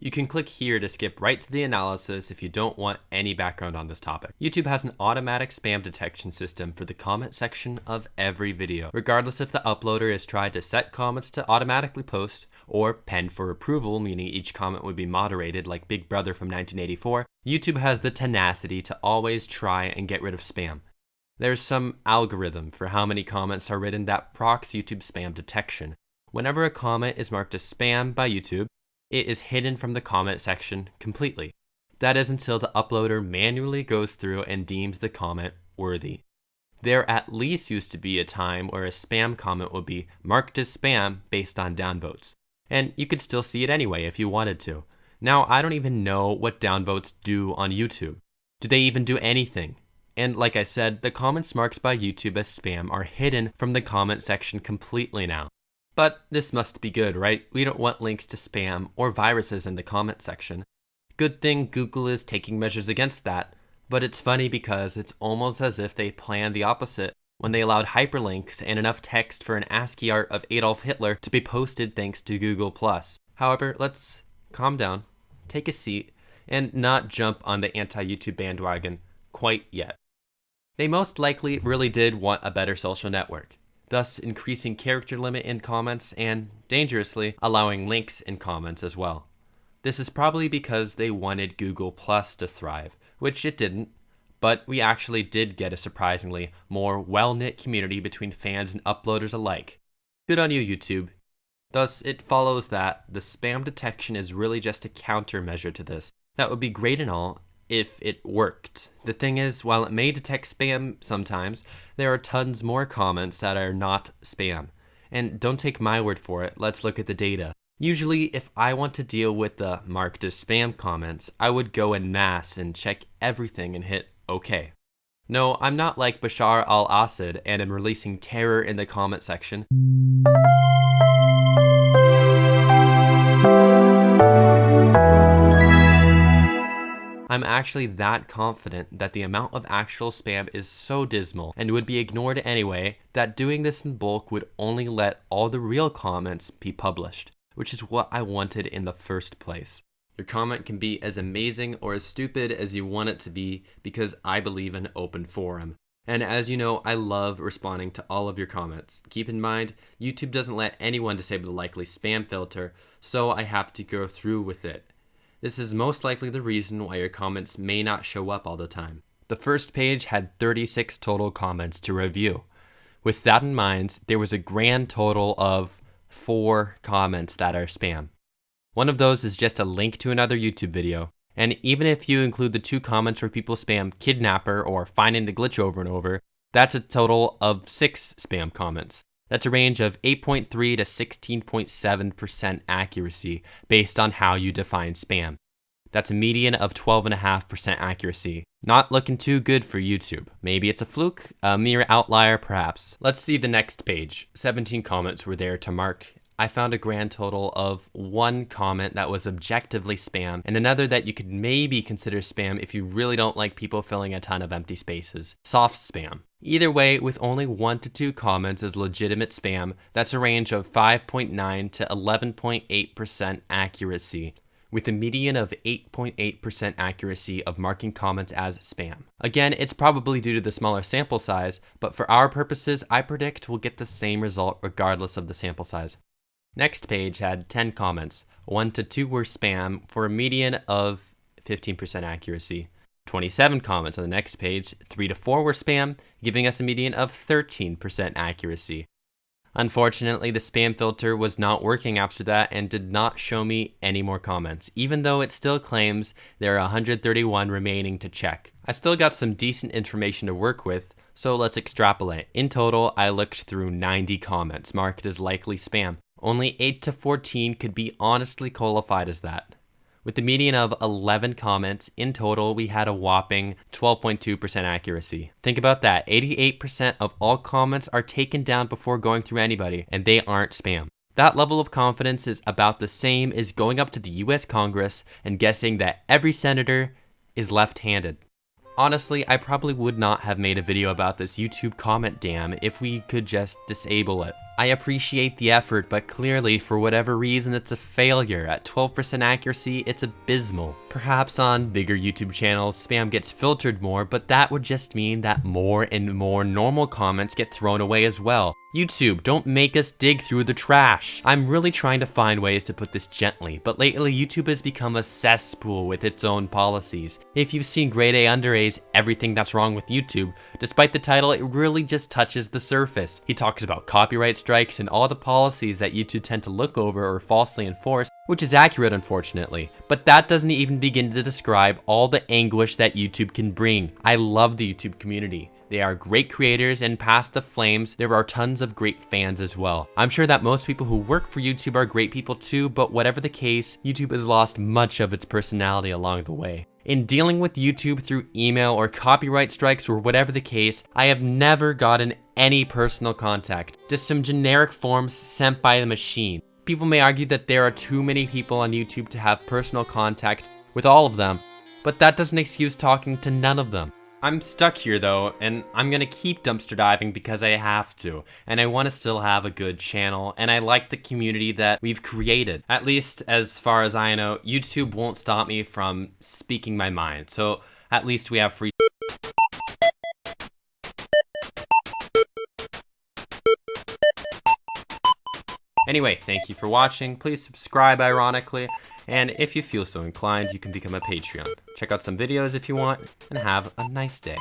You can click here to skip right to the analysis if you don't want any background on this topic. YouTube has an automatic spam detection system for the comment section of every video, regardless if the uploader has tried to set comments to automatically post or pen for approval, meaning each comment would be moderated like Big Brother from 1984. YouTube has the tenacity to always try and get rid of spam. There's some algorithm for how many comments are written that procs YouTube spam detection. Whenever a comment is marked as spam by YouTube, it is hidden from the comment section completely. That is until the uploader manually goes through and deems the comment worthy. There at least used to be a time where a spam comment would be marked as spam based on downvotes, and you could still see it anyway if you wanted to. Now I don't even know what downvotes do on YouTube. Do they even do anything? And like I said, the comments marked by YouTube as spam are hidden from the comment section completely now. But this must be good, right? We don't want links to spam or viruses in the comment section. Good thing Google is taking measures against that, but it's funny because it's almost as if they planned the opposite when they allowed hyperlinks and enough text for an ASCII art of Adolf Hitler to be posted thanks to Google+. However, let's calm down, take a seat, and not jump on the anti-YouTube bandwagon quite yet. They most likely really did want a better social network, thus increasing character limit in comments and, dangerously, allowing links in comments as well. This is probably because they wanted Google Plus to thrive, which it didn't, but we actually did get a surprisingly more well-knit community between fans and uploaders alike. Good on you, YouTube. Thus, it follows that the spam detection is really just a countermeasure to this. That would be great and all, if it worked. The thing is, while it may detect spam sometimes, there are tons more comments that are not spam. And don't take my word for it, let's look at the data. Usually, if I want to deal with the marked as spam comments, I would go en masse and check everything and hit OK. No, I'm not like Bashar al-Assad and am releasing terror in the comment section. I'm actually that confident that the amount of actual spam is so dismal and would be ignored anyway that doing this in bulk would only let all the real comments be published, which is what I wanted in the first place. Your comment can be as amazing or as stupid as you want it to be because I believe in open forum. And as you know, I love responding to all of your comments. Keep in mind, YouTube doesn't let anyone disable the likely spam filter, so I have to go through with it. This is most likely the reason why your comments may not show up all the time. The first page had 36 total comments to review. With that in mind, there was a grand total of 4 comments that are spam. One of those is just a link to another YouTube video. And even if you include the 2 comments where people spam kidnapper or finding the glitch over and over, that's a total of 6 spam comments. That's a range of 8.3 to 16.7% accuracy based on how you define spam. That's a median of 12.5% accuracy. Not looking too good for YouTube. Maybe it's a fluke, a mere outlier perhaps. Let's see the next page. 17 comments were there to mark. I found a grand total of 1 comment that was objectively spam and another that you could maybe consider spam if you really don't like people filling a ton of empty spaces. Soft spam. Either way, with only 1 to 2 comments as legitimate spam, that's a range of 5.9 to 11.8% accuracy, with a median of 8.8% accuracy of marking comments as spam. Again, it's probably due to the smaller sample size, but for our purposes, I predict we'll get the same result regardless of the sample size. Next page had 10 comments. 1 to 2 were spam for a median of 15% accuracy. 27 comments on the next page, 3 to 4 were spam, giving us a median of 13% accuracy. Unfortunately, the spam filter was not working after that and did not show me any more comments, even though it still claims there are 131 remaining to check. I still got some decent information to work with, so let's extrapolate. In total, I looked through 90 comments marked as likely spam. Only 8 to 14 could be honestly qualified as that. With the median of 11 comments, in total we had a whopping 12.2% accuracy. Think about that, 88% of all comments are taken down before going through anybody, and they aren't spam. That level of confidence is about the same as going up to the US Congress and guessing that every senator is left-handed. Honestly, I probably would not have made a video about this YouTube comment dam if we could just disable it. I appreciate the effort, but clearly, for whatever reason, it's a failure. At 12% accuracy, it's abysmal. Perhaps on bigger YouTube channels, spam gets filtered more, but that would just mean that more and more normal comments get thrown away as well. YouTube, don't make us dig through the trash. I'm really trying to find ways to put this gently, but lately YouTube has become a cesspool with its own policies. If you've seen Grade A Under A's Everything That's Wrong with YouTube, despite the title, it really just touches the surface. He talks about copyright strikes and all the policies that YouTube tend to look over or falsely enforce, which is accurate unfortunately, but that doesn't even begin to describe all the anguish that YouTube can bring. I love the YouTube community. They are great creators, and past the flames, there are tons of great fans as well. I'm sure that most people who work for YouTube are great people too, but whatever the case, YouTube has lost much of its personality along the way. In dealing with YouTube through email or copyright strikes or whatever the case, I have never gotten any personal contact, just some generic forms sent by the machine. People may argue that there are too many people on YouTube to have personal contact with all of them, but that doesn't excuse talking to none of them. I'm stuck here though, and I'm gonna keep dumpster diving because I have to, and I want to still have a good channel, and I like the community that we've created. At least as far as I know, YouTube won't stop me from speaking my mind, so at least we have free. Anyway, thank you for watching. Please subscribe ironically, and if you feel so inclined, you can become a Patreon. Check out some videos if you want, and have a nice day.